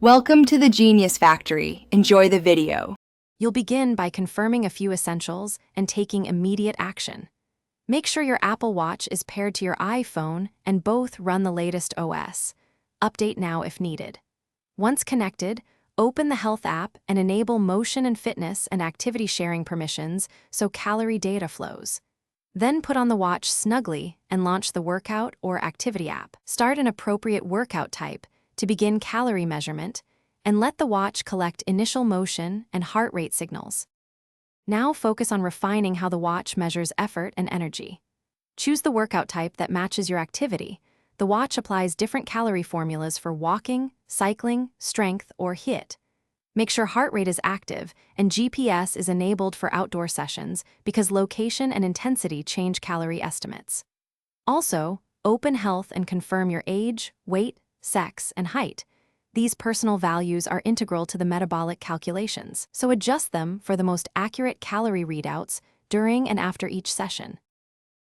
Welcome to the Genius Factory. Enjoy the video. You'll begin by confirming a few essentials and taking immediate action. Make sure your Apple Watch is paired to your iPhone and both run the latest OS. Update now if needed. Once connected, open the Health app and enable motion and fitness and activity sharing permissions so calorie data flows. Then put on the watch snugly and launch the workout or activity app. Start an appropriate workout type to begin calorie measurement, and let the watch collect initial motion and heart rate signals. Now focus on refining how the watch measures effort and energy. Choose the workout type that matches your activity. The watch applies different calorie formulas for walking, cycling, strength, or HIIT. Make sure heart rate is active and GPS is enabled for outdoor sessions because location and intensity change calorie estimates. Also, open Health and confirm your age, weight, sex, and height. These personal values are integral to the metabolic calculations, so adjust them for the most accurate calorie readouts during and after each session.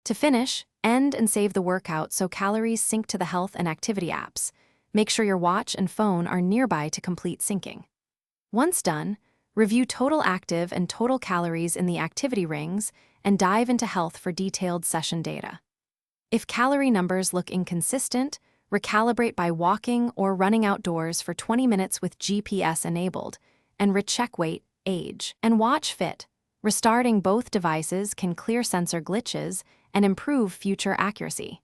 To finish, end and save the workout so calories sync to the health and activity apps. Make sure your watch and phone are nearby to complete syncing. Once done, review total active and total calories in the activity rings and dive into health for detailed session data. If calorie numbers look inconsistent, recalibrate by walking or running outdoors for 20 minutes with GPS enabled, and recheck weight, age, and watch fit. Restarting both devices can clear sensor glitches and improve future accuracy.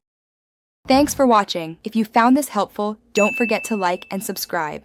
Thanks for watching. If you found this helpful, don't forget to like and subscribe.